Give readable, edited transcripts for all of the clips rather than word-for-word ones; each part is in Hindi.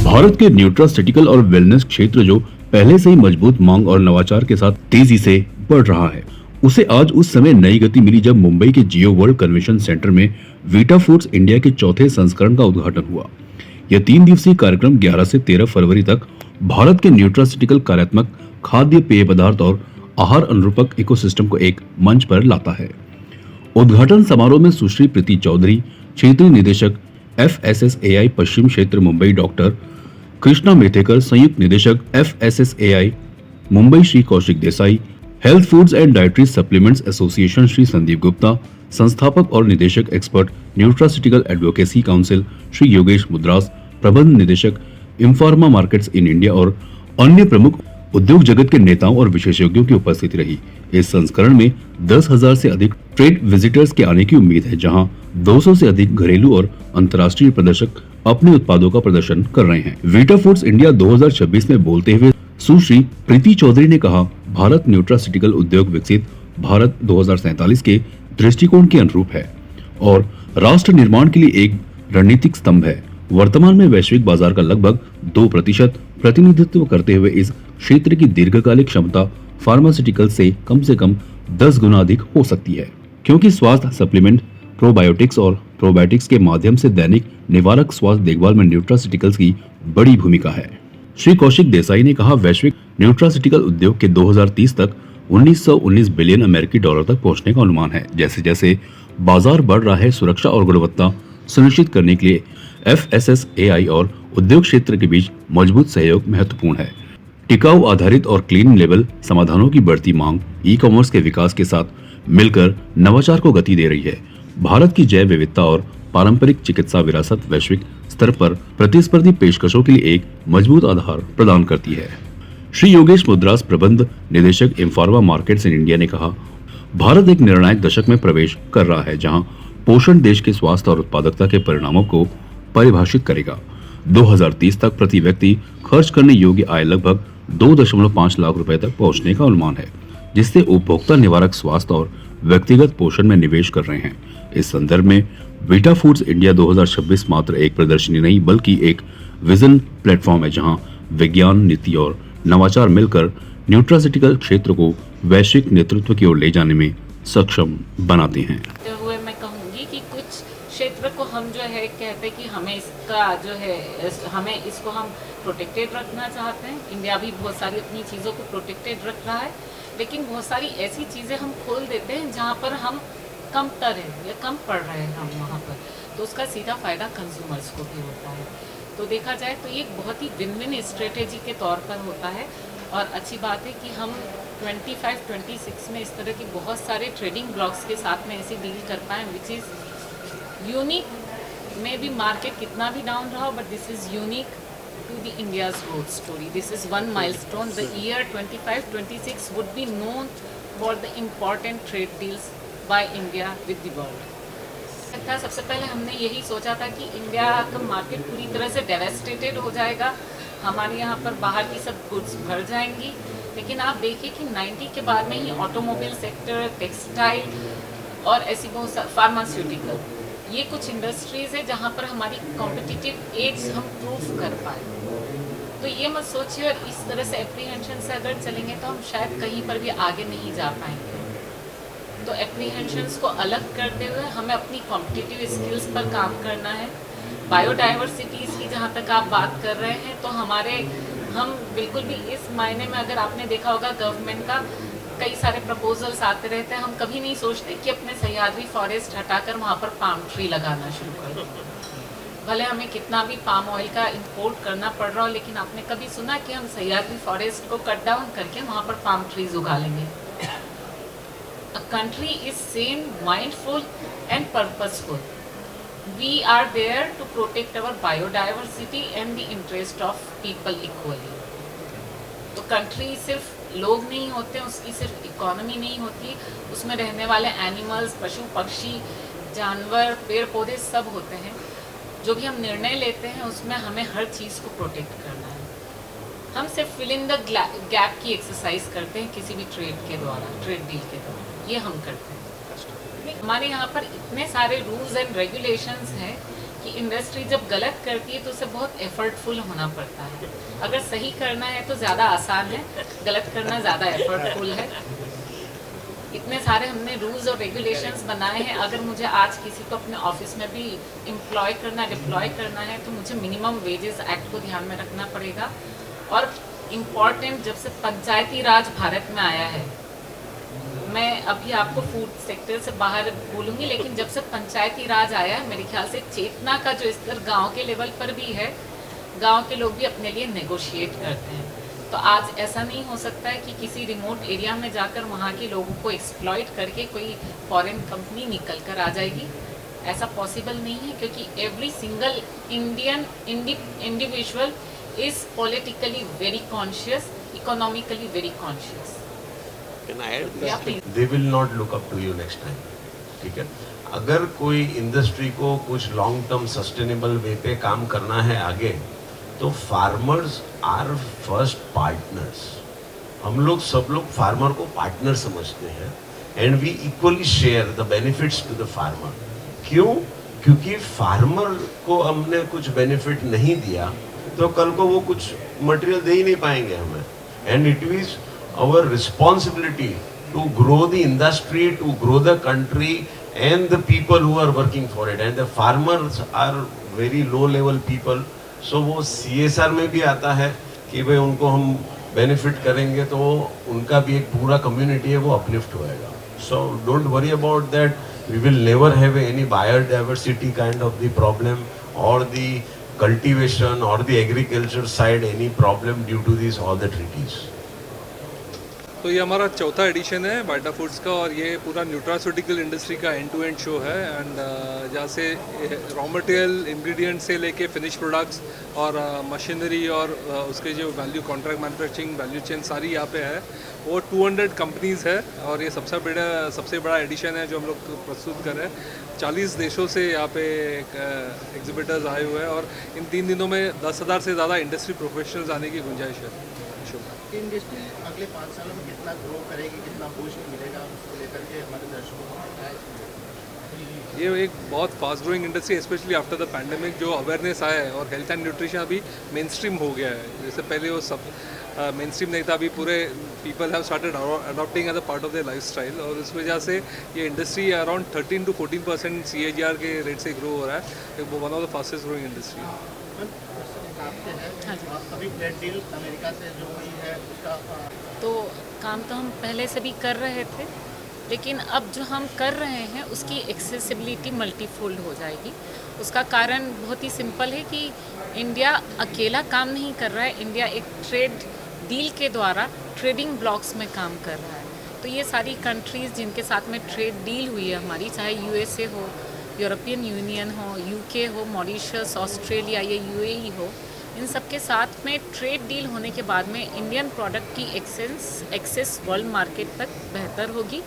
भारत के न्यूट्रास्यूटिकल और वेलनेस क्षेत्र जो पहले से ही मजबूत मांग और नवाचार के साथ तेजी से बढ़ रहा है, उसे आज उस समय नई गति मिली जब मुंबई के जियो वर्ल्ड कन्वेंशन सेंटर में वीटा फूड्स इंडिया के चौथे संस्करण का उद्घाटन हुआ। यह 3 दिवसीय कार्यक्रम 11 से 13 फरवरी तक भारत के न्यूट्रास्यूटिकल कार्यात्मक खाद्य पेय पदार्थ और आहार अनुरूपक इकोसिस्टम को एक मंच पर लाता है। उद्घाटन समारोह में सुश्री प्रीति चौधरी, क्षेत्रीय निदेशक FSSAI पश्चिम क्षेत्र मुंबई डॉक्टर कृष्णा मेथेकर, संयुक्त निदेशक FSSAI Mumbai Shri Kaushik Desai, health foods and dietary supplements association Shri Sandeep Gupta, संस्थापक और निदेशक expert nutraceutical advocacy council Shri Yogesh Mudras, प्रबंध निदेशक इम्फार्मा मार्केट्स इन इंडिया और अन्य प्रमुख उद्योग जगत के नेताओं और विशेषज्ञों की उपस्थिति रही। इस संस्करण में 10,000 से अधिक ट्रेड विजिटर्स के आने की उम्मीद है, जहां 200 से अधिक घरेलू और अंतर्राष्ट्रीय प्रदर्शक अपने उत्पादों का प्रदर्शन कर रहे हैं। वीटा फूड्स इंडिया 2026 में बोलते हुए सुश्री प्रीति चौधरी ने कहा, भारत न्यूट्रास्यूटिकल उद्योग विकसित भारत 2047 के दृष्टिकोण के अनुरूप है और राष्ट्र निर्माण के लिए एक रणनीतिक स्तंभ है। वर्तमान में वैश्विक बाजार का लगभग 2% प्रतिनिधित्व करते हुए इस क्षेत्र की दीर्घकालिक क्षमता फार्मास्यूटिकल से कम 10 गुना अधिक हो सकती है, क्योंकि स्वास्थ्य सप्लीमेंट, प्रोबायोटिक्स और प्रोबायोटिक्स के माध्यम से दैनिक निवारक स्वास्थ्य देखभाल में न्यूट्रास्यूटिकल्स की बड़ी भूमिका है। श्री कौशिक देसाई ने कहा, वैश्विक न्यूट्रास्यूटिकल उद्योग के 2030 तक 1919 बिलियन अमेरिकी डॉलर तक पहुंचने का अनुमान है। जैसे जैसे बाजार बढ़ रहा है, सुरक्षा और गुणवत्ता सुनिश्चित करने के लिए FSSAI और उद्योग क्षेत्र के बीच मजबूत सहयोग महत्वपूर्ण है। टिकाऊ आधारित और क्लीन लेबल समाधानों की बढ़ती मांग ई-कॉमर्स के विकास के साथ मिलकर नवाचार को गति दे रही है। भारत की जैव विविधता और पारंपरिक चिकित्सा विरासत वैश्विक स्तर पर प्रतिस्पर्धी पेशकशों के लिए एक मजबूत आधार प्रदान करती है। श्री योगेश मुद्रास, प्रबंध निदेशक इम्फार्मा मार्केट्स इन इंडिया ने कहा, भारत एक निर्णायक दशक में प्रवेश कर रहा है, जहां पोषण देश के स्वास्थ्य और उत्पादकता के परिणामों को परिभाषित करेगा। 2030 तक प्रति व्यक्ति खर्च करने योग्य आय लगभग 2.5 लाख रुपए तक पहुंचने का अनुमान है, जिससे उपभोक्ता निवारक स्वास्थ्य और व्यक्तिगत पोषण में निवेश कर रहे हैं। इस संदर्भ में वीटा फूड्स इंडिया 2026 मात्र एक प्रदर्शनी नहीं बल्कि एक विजन प्लेटफॉर्म है, जहां विज्ञान, नीति और नवाचार मिलकर न्यूट्रास्यूटिकल क्षेत्र को वैश्विक नेतृत्व की ओर ले जाने में सक्षम बनाते हैं। मैं कहूँगी कि कुछ क्षेत्र को हम जो है कहते हैं कि हमें इसका जो है हमें इसको हम प्रोटेक्टेड रखना चाहते हैं। इंडिया भी बहुत सारी अपनी चीज़ों को प्रोटेक्टेड रख रहा है, लेकिन बहुत सारी ऐसी चीज़ें हम खोल देते हैं जहाँ पर हम कमतर हैं या कम पड़ रहे हैं हम वहाँ पर, तो उसका सीधा फ़ायदा कंज्यूमर्स को भी होता है। तो देखा जाए तो ये बहुत ही विन विन स्ट्रेटेजी के तौर पर होता है। और अच्छी बात है कि हम 25-26 में इस तरह के बहुत सारे ट्रेडिंग ब्लॉक्स के साथ में ऐसी डील कर पाएँ which is unique. May be market कितना भी डाउन रहा हो, but this is unique to the India's growth story. This is one milestone. The year 25-26 would be known for the important trade deals by India with the world. सबसे पहले हमने यही सोचा था कि इंडिया का मार्केट पूरी तरह से डेवेस्टेटेड हो जाएगा, हमारे यहाँ पर बाहर की सब गुड्स भर जाएंगी। लेकिन आप देखिए कि 90 के बाद में ही ऑटोमोबाइल सेक्टर, टेक्सटाइल और ऐसी बहुत फार्मास्यूटिकल, ये कुछ इंडस्ट्रीज़ है जहाँ पर हमारी कॉम्पिटिटिव एज हम प्रूफ कर पाए। तो ये मत सोचिए, और इस तरह से एप्रीहेंशन से अगर चलेंगे तो हम शायद कहीं पर भी आगे नहीं जा पाएंगे। तो एप्रीहेंशंस को अलग करते हुए हमें अपनी कॉम्पिटिटिव स्किल्स पर काम करना है। बायोडाइवर्सिटीज़ की जहाँ तक आप बात कर रहे हैं, तो हम बिल्कुल भी इस मायने में, अगर आपने देखा होगा गवर्नमेंट का कई सारे प्रपोजल्स आते रहते हैं, हम कभी नहीं सोचते कि अपने सह्याद्री फॉरेस्ट हटाकर वहाँ पर पाम ट्री लगाना शुरू कर दें। भले हमें कितना भी पाम ऑयल का इंपोर्ट करना पड़ रहा हो, लेकिन आपने कभी सुना कि हम सह्याद्री फॉरेस्ट को कट डाउन करके वहाँ पर पाम ट्रीज उगा लेंगे? A country is same mindful and purposeful. We are there to protect our biodiversity and the interest of people equally. तो कंट्री सिर्फ लोग नहीं होते, उसकी सिर्फ इकोनॉमी नहीं होती, उसमें रहने वाले एनिमल्स, पशु पक्षी, जानवर, पेड़ पौधे सब होते हैं। जो भी हम निर्णय लेते हैं उसमें हमें हर चीज़ को प्रोटेक्ट करना है। हम सिर्फ फिल इन द गैप की एक्सरसाइज करते हैं किसी भी ट्रेड के द्वारा, ट्रेड डील के द्वारा, ये हम करते हैं। हमारे यहाँ पर इतने सारे रूल्स एंड रेगुलेशंस हैं कि इंडस्ट्री जब गलत करती है तो उसे बहुत एफर्टफुल होना पड़ता है। अगर सही करना है तो ज़्यादा आसान है, गलत करना ज़्यादा एफर्टफुल है। इतने सारे हमने रूल्स और रेगुलेशंस बनाए हैं। अगर मुझे आज किसी को अपने ऑफिस में भी एम्प्लॉय करना, डिप्लॉय करना है तो मुझे मिनिमम वेजेस एक्ट को ध्यान में रखना पड़ेगा। और इम्पॉर्टेंट, जब से पंचायती राज भारत में आया है, मैं अभी आपको फूड सेक्टर से बाहर बोलूँगी, लेकिन जब से पंचायती राज आया है मेरे ख्याल से चेतना का जो स्तर गांव के लेवल पर भी है, गांव के लोग भी अपने लिए नेगोशिएट करते हैं। तो आज ऐसा नहीं हो सकता है कि किसी रिमोट एरिया में जाकर वहाँ के लोगों को एक्सप्लॉइट करके कोई फॉरेन कंपनी निकल कर आ जाएगी। ऐसा पॉसिबल नहीं है, क्योंकि every single Indian individual is politically very conscious, economically very conscious. Can I add this? Yeah, please. They will not look up to you next time. ठीक है, अगर कोई इंडस्ट्री को कुछ लॉन्ग टर्म सस्टेनेबल वे पे काम करना है आगे, तो फार्मर्स आर फर्स्ट पार्टनर्स। हम लोग सब लोग फार्मर को पार्टनर समझते हैं and we equally share the benefits to the farmer. क्यों? क्योंकि फार्मर को हमने कुछ बेनिफिट नहीं दिया तो कल को वो कुछ मटेरियल दे ही नहीं पाएंगे हमें। And it is our responsibility to grow the industry, to grow the country and the people who are working for it, and the farmers are very low level people, so वो CSR में भी आता है कि भाई उनको हम benefit करेंगे तो उनका भी एक पूरा community है वो uplift होएगा। So don't worry about that, we will never have any biodiversity kind of the problem or the cultivation or the agriculture side any problem due to these all the treaties। तो ये हमारा चौथा एडिशन है बाइटा फूड्स का, और ये पूरा न्यूट्रास्यूटिकल इंडस्ट्री का एंड टू एंड शो है। एंड जहाँ से रॉ मटेरियल इंग्रेडिएंट से लेके फिनिश प्रोडक्ट्स और मशीनरी और उसके जो value contract manufacturing value chain सारी यहाँ पे है। वो 200 कंपनीज़ है और ये सबसे बड़ा एडिशन है जो हम लोग प्रस्तुत कर रहे हैं। 40 देशों से यहाँ पे एग्जिबिटर्स आए हुए हैं और इन 3 दिनों में 10,000 से ज़्यादा इंडस्ट्री प्रोफेशनल्स आने की गुंजाइश है। इंडस्ट्री अगले 5 सालों में कितना ग्रो करेगी, कितना बूस्ट मिलेगा, उसको लेकर के हमारे दर्शकों को बताया। ये एक बहुत fast growing industry, specially after the pandemic जो अवेयरनेस आया है और हेल्थ एंड न्यूट्रिशन अभी मेन स्ट्रीम हो गया है। जैसे पहले वो सब मेन स्ट्रीम नहीं था, अभी पूरे people have started adopting as a part of their lifestyle, और इस वजह से ये इंडस्ट्री अराउंड 13 to 14% CAGR के रेट से ग्रो हो रहा है। वो one of the fastest growing industry है। अभी ट्रेड डील अमेरिका से जो हुई है उसका तो काम तो हम पहले से भी कर रहे थे, लेकिन अब जो हम कर रहे हैं उसकी एक्सेसिबिलिटी मल्टीफोल्ड हो जाएगी। उसका कारण बहुत ही सिंपल है कि इंडिया अकेला काम नहीं कर रहा है, इंडिया एक ट्रेड डील के द्वारा ट्रेडिंग ब्लॉक्स में काम कर रहा है। तो ये सारी कंट्रीज़ जिनके साथ में ट्रेड डील हुई है हमारी, चाहे USA हो, यूरोपियन यूनियन हो, UK हो, मॉरिशस, ऑस्ट्रेलिया या UAE हो, इन सब के साथ में ट्रेड डील होने के बाद में इंडियन प्रोडक्ट की एक्सेस वर्ल्ड मार्केट तक बेहतर होगी।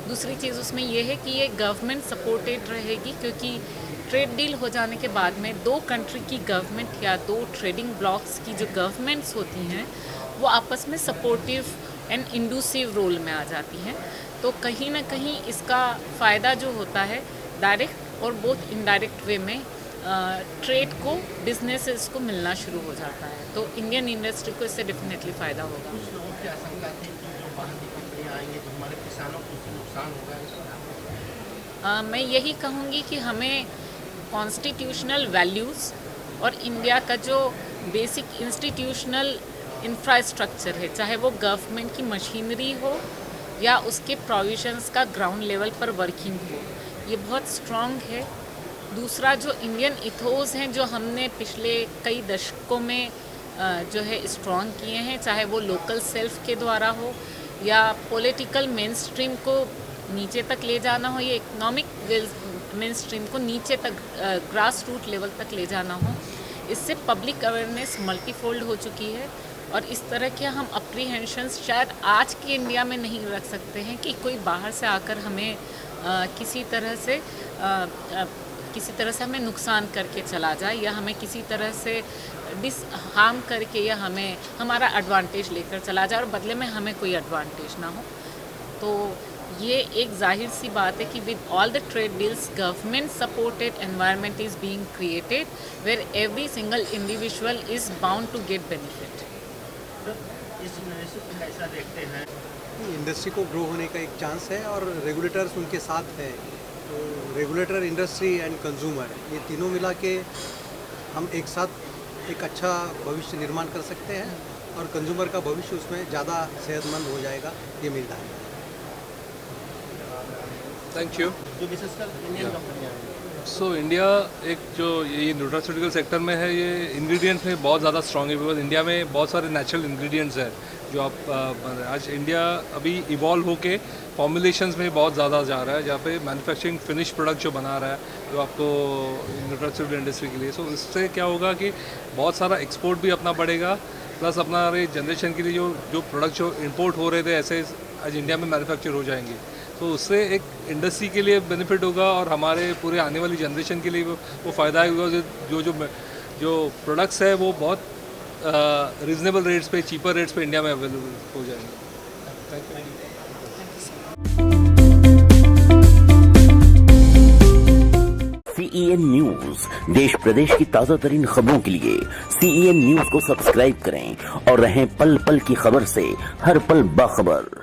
दूसरी चीज़ उसमें यह है कि ये गवर्नमेंट सपोर्टेड रहेगी, क्योंकि ट्रेड डील हो जाने के बाद में 2 कंट्री की गवर्नमेंट या 2 ट्रेडिंग ब्लॉक्स की जो गवर्नमेंट्स होती हैं वो आपस में सपोर्टिव एंड इंडूसिव रोल में आ जाती हैं। तो कहीं ना कहीं इसका फ़ायदा जो होता है डायरेक्ट और बहुत इनडायरेक्ट वे में ट्रेड को, बिजनेसेस को मिलना शुरू हो जाता है। तो इंडियन इंडस्ट्री को इससे डेफिनेटली फ़ायदा होगा। कुछ लोगों की आशंका थी कि जो बाहर की कंपनियाँ आएंगी तो हमारे किसानों को उससे नुकसान होगा। मैं यही कहूँगी कि हमें कॉन्स्टिट्यूशनल वैल्यूज़ और इंडिया का जो बेसिक इंस्टीट्यूशनल इंफ्रास्ट्रक्चर है, चाहे वो गवर्नमेंट की मशीनरी हो या उसके प्रोविजंस का ग्राउंड लेवल पर वर्किंग हो, ये बहुत स्ट्रॉन्ग है। दूसरा, जो इंडियन इथोस हैं जो हमने पिछले कई दशकों में जो है स्ट्रॉन्ग किए हैं, चाहे वो लोकल सेल्फ के द्वारा हो या पॉलिटिकल मेन स्ट्रीम को नीचे तक ले जाना हो, या इकोनॉमिक मेन स्ट्रीम को नीचे तक ग्रास रूट लेवल तक ले जाना हो, इससे पब्लिक अवेयरनेस मल्टीफोल्ड हो चुकी है। और इस तरह के हम अप्रीहेंशंस शायद आज के इंडिया में नहीं रख सकते हैं कि कोई बाहर से आकर हमें किसी तरह से हमें नुकसान करके चला जाए, या हमें किसी तरह से हार्म करके या हमारा एडवांटेज लेकर चला जाए और बदले में हमें कोई एडवांटेज ना हो। तो ये एक जाहिर सी बात है कि with all the trade deals government supported environment is being created where every single individual is bound to get benefit. इस इनिशिएटिव को कैसा देखते हैं? इंडस्ट्री को ग्रो होने का एक चांस है और रेगुलेटर्स उनके साथ है, तो रेगुलेटर, इंडस्ट्री एंड कंज्यूमर, ये तीनों मिला के हम एक साथ एक अच्छा भविष्य निर्माण कर सकते हैं और कंज्यूमर का भविष्य उसमें ज़्यादा सेहतमंद हो जाएगा, ये मेरी धारणा है। Thank you. जो विशेषकर इंडियन कंपनियां हैं, सो इंडिया एक जो ये न्यूट्रास्यूटिकल सेक्टर में है, ये इंग्रेडिएंट्स में बहुत ज़्यादा स्ट्रॉन्ग है, बिकॉज इंडिया में बहुत सारे नेचुरल इंग्रेडिएंट्स हैं जो आप आज इंडिया अभी इवॉल्व होके फॉर्मुलेशंस में बहुत ज़्यादा जा रहा है, जहाँ पे मैन्युफैक्चरिंग फिनिश प्रोडक्ट जो बना रहा है जो आपको न्यूट्रास्यूटिकल इंडस्ट्री के लिए। सो इससे क्या होगा कि बहुत सारा एक्सपोर्ट भी अपना बढ़ेगा, प्लस अपना जनरेशन के लिए जो प्रोडक्ट जो इंपोर्ट हो रहे थे ऐसे आज इंडिया में मैन्युफैक्चर हो जाएंगे, तो उससे एक इंडस्ट्री के लिए बेनिफिट होगा और हमारे पूरे आने वाली जनरेशन के लिए वो फ़ायदा होगा। जो प्रोडक्ट्स है वो बहुत रीज़नेबल रेट्स पे, चीपर रेट्स पे इंडिया में अवेलेबल हो जाएंगे। Thank you. CEN न्यूज, देश प्रदेश की ताजा तरीन खबरों के लिए CEN न्यूज को सब्सक्राइब करें और रहें पल पल की खबर से हर पल बाखबर।